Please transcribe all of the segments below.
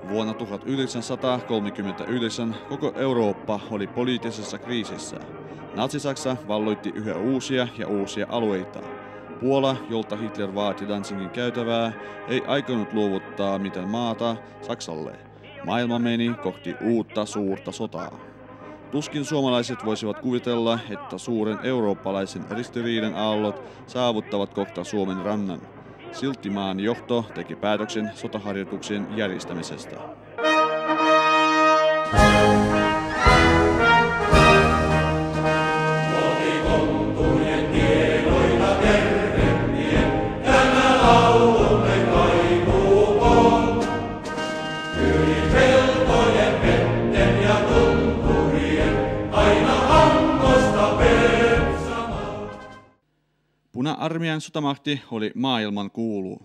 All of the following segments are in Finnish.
Vuonna 1939 koko Eurooppa oli poliittisessa kriisissä. Natsi-Saksa valloitti yhä uusia ja uusia alueita. Puola, jolta Hitler vaati Danzigin käytävää, ei aikonut luovuttaa mitään maata Saksalle. Maailma meni kohti uutta suurta sotaa. Tuskin suomalaiset voisivat kuvitella, että suuren eurooppalaisen ristiriidan aallot saavuttavat kohta Suomen rannan. Silti maan johto teki päätöksen sotaharjoituksien järjestämisestä. Puna-armeijan sotamahti oli maailman kuulu.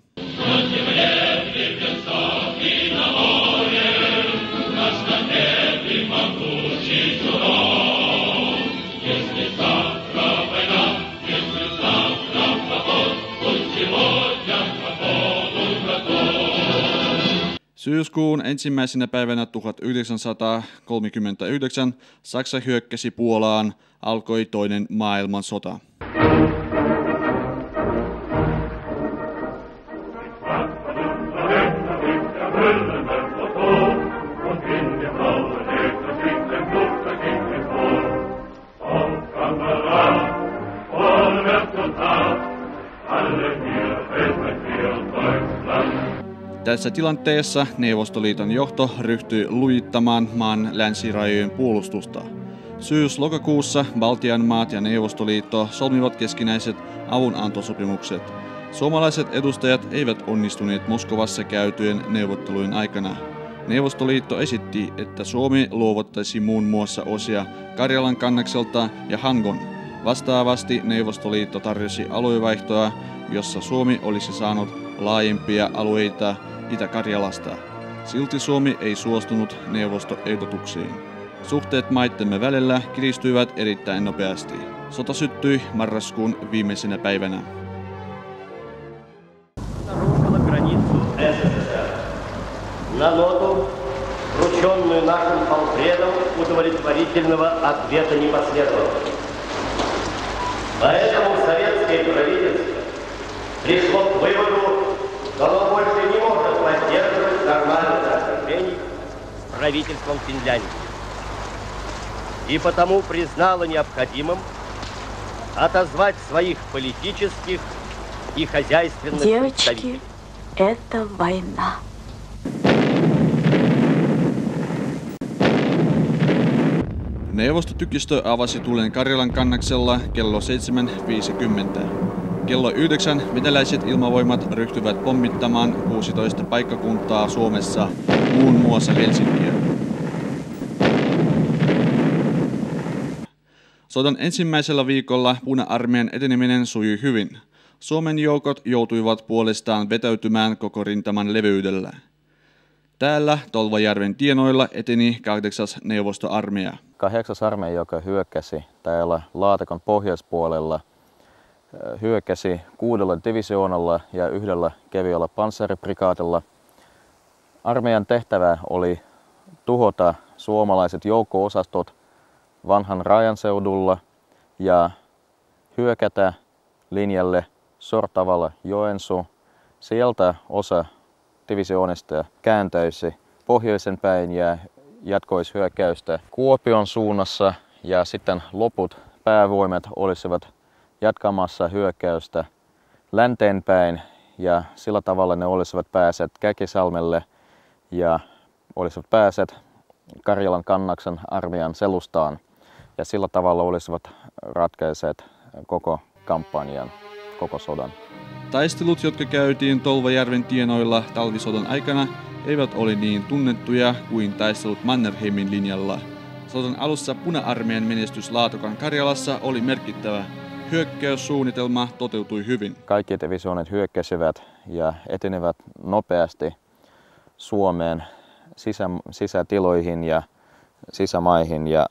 Syyskuun ensimmäisenä päivänä 1939 Saksa hyökkäsi Puolaan, alkoi toinen maailmansota. Tässä tilanteessa Neuvostoliiton johto ryhtyi lujittamaan maan länsirajojen puolustusta. Syys-lokakuussa Baltian maat ja Neuvostoliitto solmivat keskinäiset avunantosopimukset. Suomalaiset edustajat eivät onnistuneet Moskovassa käytyjen neuvottelujen aikana. Neuvostoliitto esitti, että Suomi luovuttaisi muun muassa osia Karjalan kannakselta ja Hangon. Vastaavasti Neuvostoliitto tarjosi aluevaihtoa, jossa Suomi olisi saanut laajempia alueita Itä-Karjalasta. Silti Suomi ei suostunut neuvostoehdotuksiin. Suhteet maittemme välillä kiristyivät erittäin nopeasti. Sota syttyi marraskuun viimeisenä päivänä. На ноту, врученную нашим полпредом, удовлетворительного ответа не последовало. Поэтому советское правительство пришло к выводу, что оно больше не может поддерживать нормальных отношений с правительством Финляндии. И потому признало необходимым отозвать своих политических и хозяйственных представителей. Девочки, это война. Neuvostotykistö avasi tulen Karjalan kannaksella kello 7.50. Kello 9 venäläiset ilmavoimat ryhtyivät pommittamaan 16 paikkakuntaa Suomessa, muun muassa Helsinkiä. Sodan ensimmäisellä viikolla Puna-armeijan eteneminen sujui hyvin. Suomen joukot joutuivat puolestaan vetäytymään koko rintaman leveydellä. Täällä Tolvajärven tienoilla eteni 8. neuvostoarmeija. 8. armeija, joka hyökkäsi täällä Laatikon pohjoispuolella, hyökkäsi 6 divisioonalla ja 1 kevyellä panssariprikaatilla. Armeijan tehtävä oli tuhota suomalaiset joukko-osastot vanhan rajan seudulla ja hyökätä linjalle Sortavalla Joensuu. Sieltä osa divisioonista kääntäisi pohjoisen päin ja jatkoisi hyökkäystä Kuopion suunnassa ja sitten loput päävoimat olisivat jatkamassa hyökkäystä länteen päin ja sillä tavalla ne olisivat päässeet Käkisalmelle ja olisivat päässeet Karjalan kannaksen armeijan selustaan ja sillä tavalla olisivat ratkaiseet koko kampanjan, koko sodan. Taistelut, jotka käytiin Tolvajärven tienoilla talvisodan aikana, eivät ole niin tunnettuja kuin taistelut Mannerheimin linjalla. Sodan alussa Puna-armeijan menestys Laatokan Karjalassa oli merkittävä. Hyökkäyssuunnitelma toteutui hyvin. Kaikki divisioonit hyökkäsivät ja etenevät nopeasti Suomeen sisätiloihin ja sisämaihin. Ja,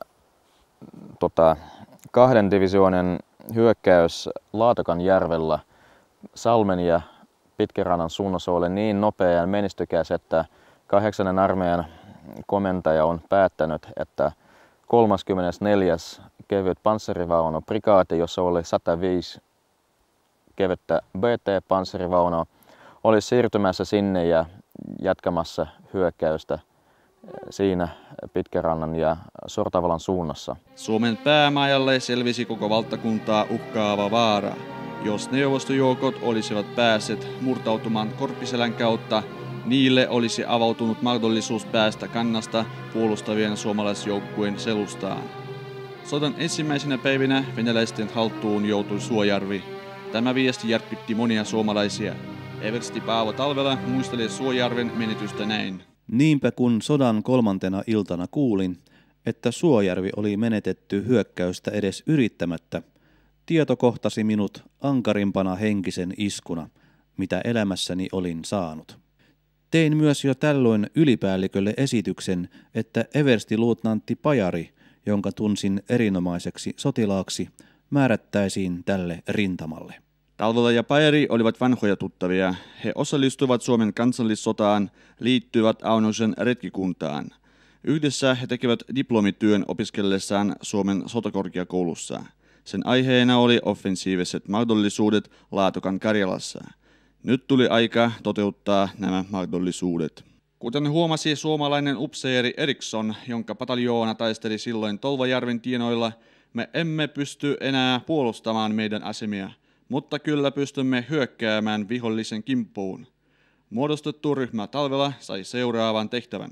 2 divisioonin hyökkäys Laatokan järvellä Salmen ja Pitkärannan suunnassa oli niin nopea ja menestykäs, että 8. armeijan komentaja on päättänyt, että 34. kevyt panssarivaunuprikaati, jossa oli 105 kevyttä BT-panssarivaunua, oli siirtymässä sinne ja jatkamassa hyökkäystä siinä Pitkärannan ja Sortavalan suunnassa. Suomen päämajalle selvisi koko valtakuntaa uhkaava vaara. Jos neuvostojoukot olisivat päässeet murtautumaan Korpiselän kautta, niille olisi avautunut mahdollisuus päästä kannasta puolustavien suomalaisjoukkueen selustaan. Sodan ensimmäisenä päivinä venäläisten haltuun joutui Suojärvi. Tämä viesti järkytti monia suomalaisia. Eversti Paavo Talvela muistelee Suojärven menetystä näin. Niinpä kun sodan 3. iltana kuulin, että Suojärvi oli menetetty hyökkäystä edes yrittämättä, tieto kohtasi minut ankarimpana henkisen iskuna, mitä elämässäni olin saanut. Tein myös jo tällöin ylipäällikölle esityksen, että everstiluutnantti Pajari, jonka tunsin erinomaiseksi sotilaaksi, määrättäisiin tälle rintamalle. Talvela ja Pajari olivat vanhoja tuttavia. He osallistuivat Suomen kansallissotaan, liittyivät Aunosen retkikuntaan. Yhdessä he tekivät diplomityön opiskellessaan Suomen sotakorkeakoulussa. Sen aiheena oli offensiiviset mahdollisuudet Laatokan Karjalassa. Nyt tuli aika toteuttaa nämä mahdollisuudet. Kuten huomasi suomalainen upseeri Eriksson, jonka pataljoona taisteli silloin Tolvajärven tienoilla, me emme pysty enää puolustamaan meidän asemia, mutta kyllä pystymme hyökkäämään vihollisen kimppuun. Muodostettu ryhmä Talvela sai seuraavan tehtävän.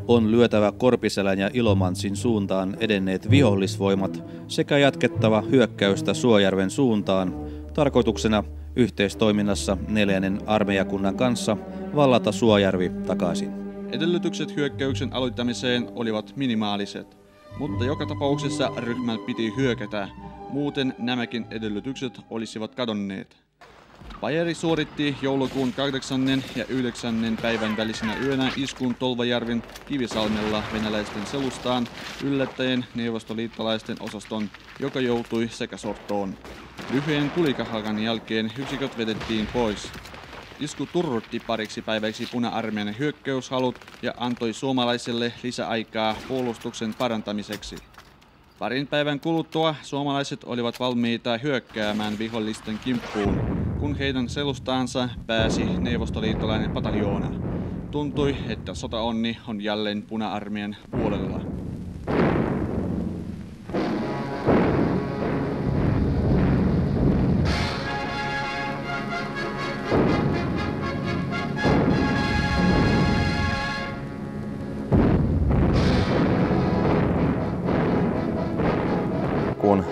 On lyötävä Korpiselän ja Ilomantsin suuntaan edenneet vihollisvoimat sekä jatkettava hyökkäystä Suojärven suuntaan, tarkoituksena yhteistoiminnassa 4. armeijakunnan kanssa vallata Suojärvi takaisin. Edellytykset hyökkäyksen aloittamiseen olivat minimaaliset, mutta joka tapauksessa ryhmän piti hyökätä, muuten nämäkin edellytykset olisivat kadonneet. Pajari suoritti joulukuun 8. ja 9. päivän välisenä yönä iskun Tolvajärven Kivisalmella venäläisten selustaan yllättäen neuvostoliittolaisten osaston, joka joutui sekasortoon. Lyhyen tulikahakan jälkeen yksiköt vedettiin pois. Isku turrutti pariksi päiväksi puna-armeijan hyökkäyshalut ja antoi suomalaisille lisäaikaa puolustuksen parantamiseksi. Parin päivän kuluttua suomalaiset olivat valmiita hyökkäämään vihollisten kimppuun, kun heidän selustaansa pääsi neuvostoliittolainen pataljoona. Tuntui, että sotaonni on jälleen puna-armeijan puolella. Kun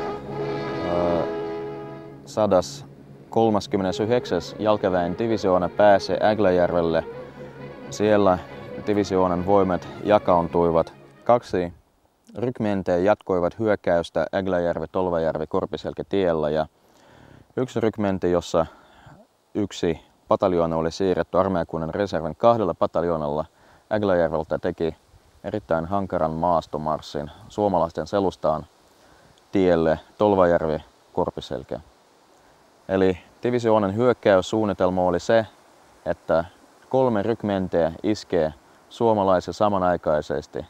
139. jalkaväen divisioona pääsi Ägläjärvelle, siellä divisioonan voimat jakaantuivat. 2 rykmentejä jatkoivat hyökkäystä Ägläjärvi-Tolvajärvi-Korpiselkä-tiellä ja 1 rykmentti, jossa 1 pataljoona oli siirretty armeijakunnan reservin 2 pataljoonalla Ägläjärveltä, teki erittäin hankaran maastomarssin suomalaisten selustaan tielle Tolvajärvi-Korpiselkä. Eli divisioonan hyökkäyssuunnitelma oli se, että 3 rykmenteä iskee suomalaisia samanaikaisesti.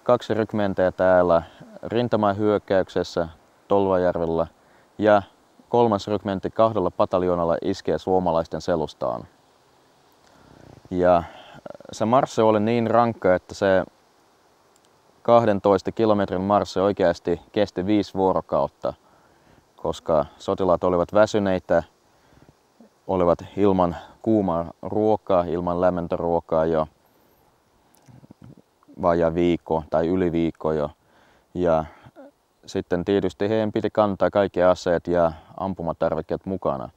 2 rykmenteä täällä rintamahyökkäyksessä Tolvajärvellä ja 3. rykmentti 2 pataljoonalla iskee suomalaisten selustaan. Ja se marssi oli niin rankka, että se 12 kilometrin marssi oikeasti kesti 5 vuorokautta, koska sotilaat olivat väsyneitä, olivat ilman kuumaa ruokaa, ilman lämmintä ruokaa jo vajaa viikko tai yli viikko jo. Ja sitten tietysti heidän piti kantaa kaikki aseet ja ampumatarvikkeet mukana.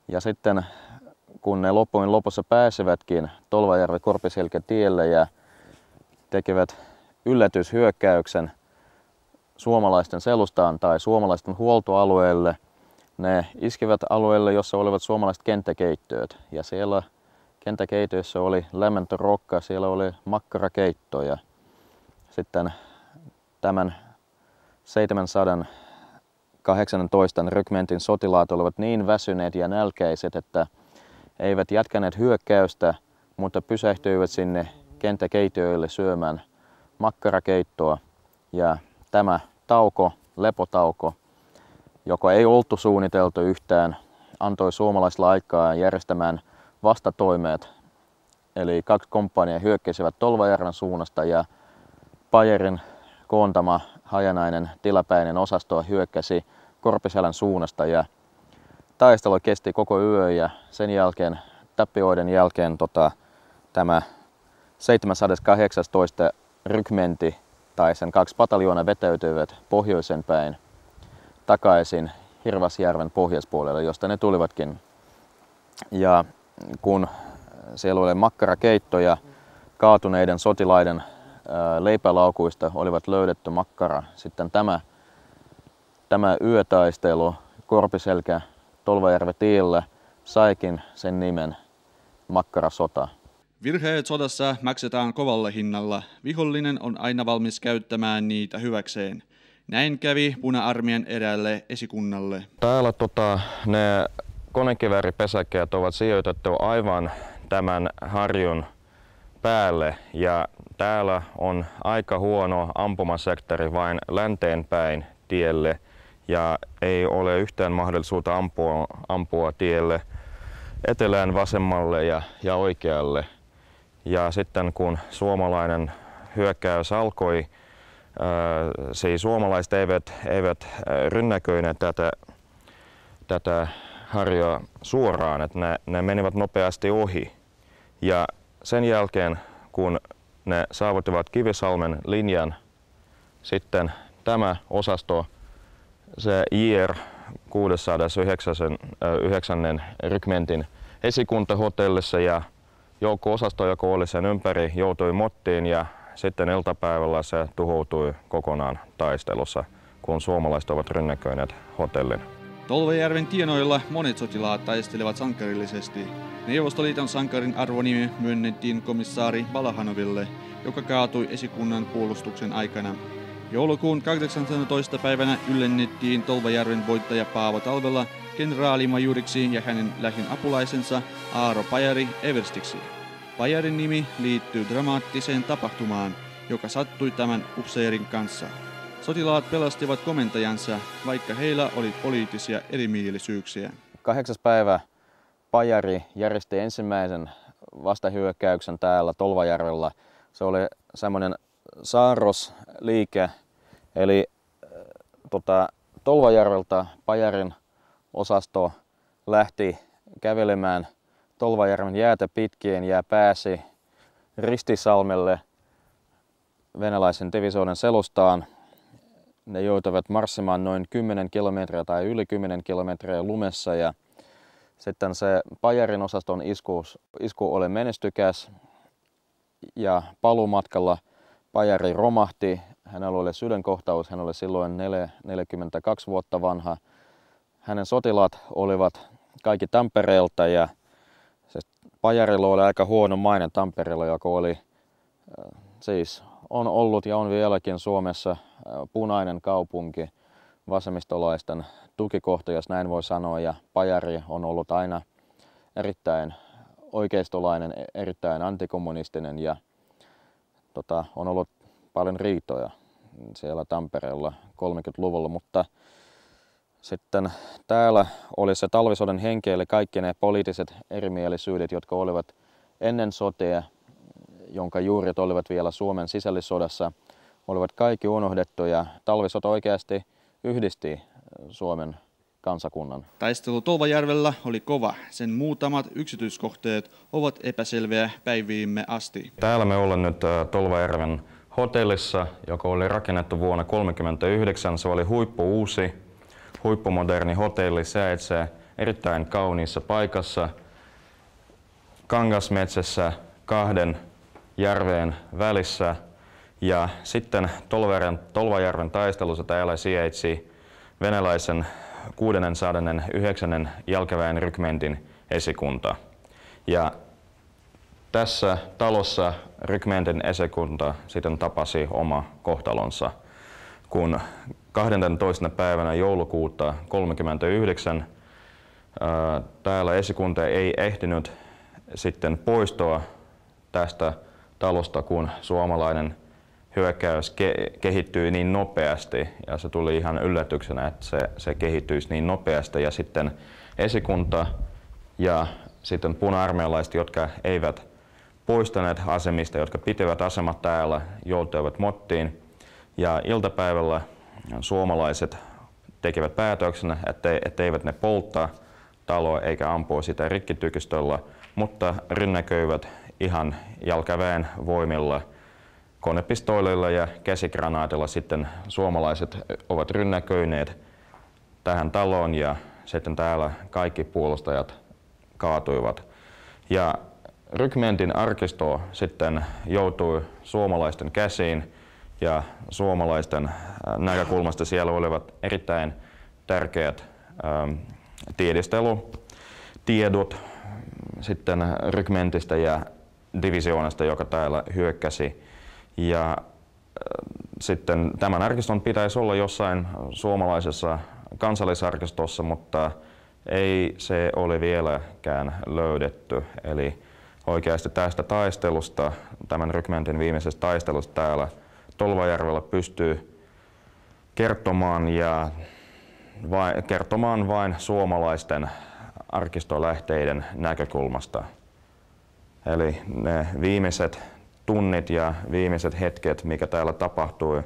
Ja sitten kun ne loppujen lopussa pääsevätkin Tolvajärvi-Korpiselkä-tielle ja tekevät yllätyshyökkäyksen suomalaisten selustaan tai suomalaisten huoltoalueelle, ne iskivät alueelle, jossa olivat suomalaiset kenttäkeittiöt. Ja siellä kenttäkeittiössä oli lämmintä ruokaa, siellä oli makkarakeitto. Ja sitten tämän 718 rykmentin sotilaat olivat niin väsyneet ja nälkäiset, että eivät jatkaneet hyökkäystä, mutta pysähtyivät sinne kenttäkeittiöille syömään makkarakeittoa. Ja tämä tauko, lepotauko, joka ei oltu suunniteltu yhtään, antoi suomalaisilla aikaa järjestämään vastatoimeet. Eli 2 komppania hyökkäsivät Tolvajärven suunnasta ja Pajerin koontama hajanainen tilapäinen osasto hyökkäsi Korpiselän suunnasta. Ja taistelu kesti koko yö ja sen jälkeen, tappioiden jälkeen, tämä 718. rykmentti tai sen 2 pataljoonaa vetäytyivät pohjoisen päin takaisin Hirvasjärven pohjoispuolelle, josta ne tulivatkin. Ja kun siellä oli makkarakeittoja kaatuneiden sotilaiden leipälaukuista olivat löydetty makkara, sitten tämä yötaistelu Korpiselkä Tolvajärven tiellä saikin sen nimen Makkarasota. Virheet sodassa maksetaan kovalla hinnalla. Vihollinen on aina valmis käyttämään niitä hyväkseen. Näin kävi Puna-armeijan eräälle esikunnalle. Täällä ne konekivääripesäkkeet ovat sijoitettu aivan tämän harjun päälle ja täällä on aika huono ampumasektori vain länteen päin tielle ja ei ole yhtään mahdollisuutta ampua tielle etelään, vasemmalle ja oikealle. Ja sitten kun suomalainen hyökkäys alkoi, siis suomalaiset eivät rynnäköineet tätä harjua suoraan, että ne menivät nopeasti ohi. Ja sen jälkeen, kun ne saavuttivat Kivisalmen linjan, sitten tämä osasto, se JR 609. rykmentin esikunta-hotellissa ja joukko-osasto, joka oli sen ympäri, joutui mottiin ja sitten iltapäivällä se tuhoutui kokonaan taistelussa, kun suomalaiset ovat rynnäköineet hotellin. Tolvajärven tienoilla monet sotilaat taistelevat sankarillisesti. Neuvostoliiton sankarin arvonimi myönnettiin komissaari Balahanoville, joka kaatui esikunnan puolustuksen aikana. Joulukuun 18. päivänä ylennettiin Tolvajärven voittaja Paavo Talvela kenraalimajuriksi ja hänen lähin apulaisensa Aaro Pajari everstiksi. Pajarin nimi liittyy dramaattiseen tapahtumaan, joka sattui tämän upseerin kanssa. Sotilaat pelastivat komentajansa, vaikka heillä oli poliittisia erimielisyyksiä. 8. päivä Pajari järjesti ensimmäisen vastahyökkäyksen täällä Tolvajärvellä. Se oli semmoinen saarrosliike, eli Tolvajärveltä Pajarin osasto lähti kävelemään Tolvajärven jäätä pitkien ja pääsi Ristisalmelle venäläisen divisioiden selustaan. Ne joutuivat marssimaan noin 10 kilometriä tai yli 10 kilometriä lumessa ja sitten se Pajarin osaston isku oli menestykäs ja paluumatkalla Pajari romahti. Hänellä oli sydänkohtaus, hän oli silloin 42 vuotta vanha. Hänen sotilaat olivat kaikki Tampereelta ja Pajarilla oli aika huono maine Tampereella, joka oli siis on ollut ja on vieläkin Suomessa punainen kaupunki, vasemmistolaisten tukikohta, jos näin voi sanoa, ja Pajari on ollut aina erittäin oikeistolainen, erittäin antikommunistinen ja on ollut paljon riitoja siellä Tampereella 30-luvulla, mutta sitten täällä oli se talvisodan henki, eli kaikki ne poliittiset erimielisyydet, jotka olivat ennen sotia, jonka juuret olivat vielä Suomen sisällissodassa, olivat kaikki unohdettu ja talvisota oikeasti yhdisti Suomen kansakunnan. Taistelu Tolvajärvellä oli kova. Sen muutamat yksityiskohteet ovat epäselviä päiviimme asti. Täällä me ollaan nyt Tolvajärven hotellissa, joka oli rakennettu vuonna 1939. Se oli huippuuusi, huippumoderni hotelli. Sijaitsee erittäin kauniissa paikassa, kangasmetsässä, 2 järven välissä. Ja sitten Tolvajärven taistelussa täällä sijaitsi venäläisen 609. jalkaväen rykmentin esikunta. Ja tässä talossa rykmentin esikunta sitten tapasi oma kohtalonsa, kun 12. päivänä joulukuuta 1939 täällä esikunta ei ehtinyt sitten poistua tästä talosta, kun suomalainen hyökkäys kehittyi niin nopeasti, ja se tuli ihan yllätyksenä, että se kehittyisi niin nopeasti, ja sitten esikunta ja sitten puna-armealaiset, jotka eivät poistaneet asemista, jotka pitivät asemat täällä, joutuivat mottiin, ja iltapäivällä suomalaiset tekivät päätöksen, etteivät ne polttaa taloa eikä ampua sitä rikkitykistöllä, mutta rynnäköivät ihan jalkaväen voimilla, konepistoililla ja käsikranaatilla. Sitten suomalaiset ovat rynnäköineet tähän taloon ja sitten täällä kaikki puolustajat kaatuivat. Ja rykmentin arkisto sitten joutui suomalaisten käsiin ja suomalaisten näkökulmasta siellä olivat erittäin tärkeät tiedustelutiedot sitten rykmentistä ja divisioonasta, joka täällä hyökkäsi. Ja sitten tämän arkiston pitäisi olla jossain suomalaisessa kansallisarkistossa, mutta ei se ole vieläkään löydetty. Eli oikeasti tästä taistelusta, tämän rykmentin viimeisestä taistelusta täällä Tolvajärvellä pystyy kertomaan vain suomalaisten arkistolähteiden näkökulmasta. Eli ne viimeiset tunnit ja viimeiset hetket, mikä täällä tapahtui,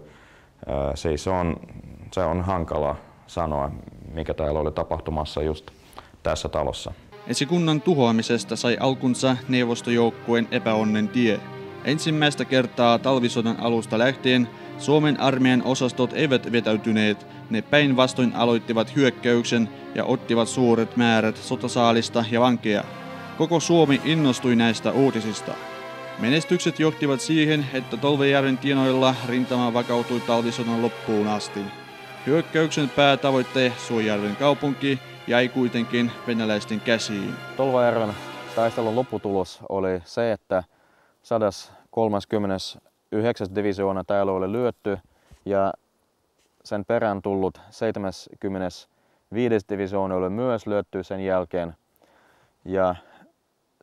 se on hankala sanoa, mikä täällä oli tapahtumassa just tässä talossa. Esikunnan tuhoamisesta sai alkunsa neuvostojoukkueen epäonnen tie. Ensimmäistä kertaa talvisodan alusta lähtien Suomen armeijan osastot eivät vetäytyneet, ne päinvastoin aloittivat hyökkäyksen ja ottivat suuret määrät sotasaalista ja vankeja. Koko Suomi innostui näistä uutisista. Menestykset johtivat siihen, että Tolvajärven tienoilla rintama vakautui talvisodan loppuun asti. Hyökkäyksen päätavoite Suojärven kaupunki jäi kuitenkin venäläisten käsiin. Tolvajärven taistelun lopputulos oli se, että 139. divisioona täällä oli lyötty ja sen perään tullut 75. divisioona oli myös lyötty sen jälkeen. Ja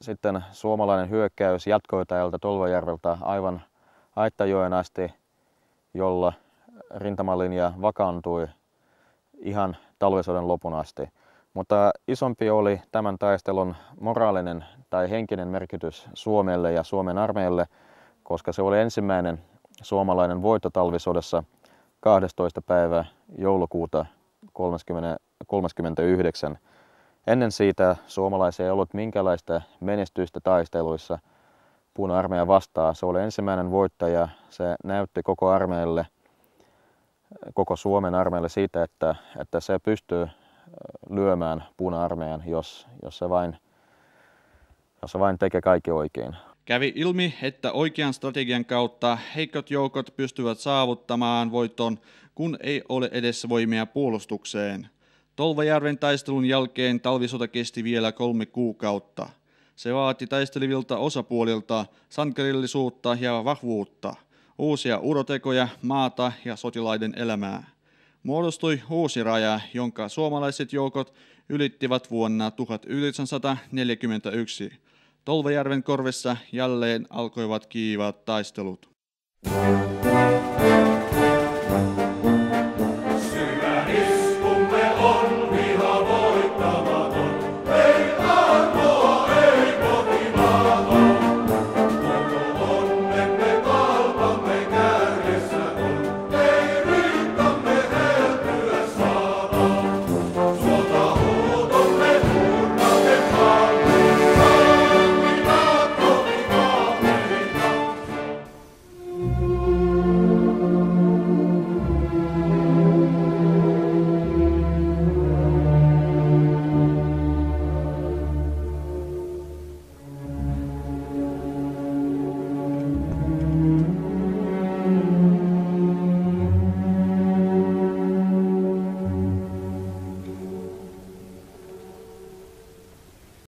sitten suomalainen hyökkäys jatkoi täältä Tolvajärveltä aivan Aittajoen asti, jolla rintamalinja vakaantui ihan talvisodan lopun asti. Mutta isompi oli tämän taistelun moraalinen tai henkinen merkitys Suomelle ja Suomen armeijalle, koska se oli ensimmäinen suomalainen voitto talvisodassa 12. päivä joulukuuta 1939. Ennen siitä suomalaisia ei ollut minkäänlaista menestystä taisteluissa Puna-armeija vastaan. Se oli ensimmäinen voittaja. Se näytti koko armeijalle, koko Suomen armeijalle siitä, että se pystyy lyömään Puna-armeijan, jos se vain tekee kaikki oikein. Kävi ilmi, että oikean strategian kautta heikot joukot pystyvät saavuttamaan voiton, kun ei ole edes voimia puolustukseen. Tolvajärven taistelun jälkeen talvisota kesti vielä 3 kuukautta. Se vaati taistelevilta osapuolilta sankarillisuutta ja vahvuutta, uusia urotekoja, maata ja sotilaiden elämää. Muodostui uusi raja, jonka suomalaiset joukot ylittivät vuonna 1941. Tolvajärven korvessa jälleen alkoivat kiivaat taistelut.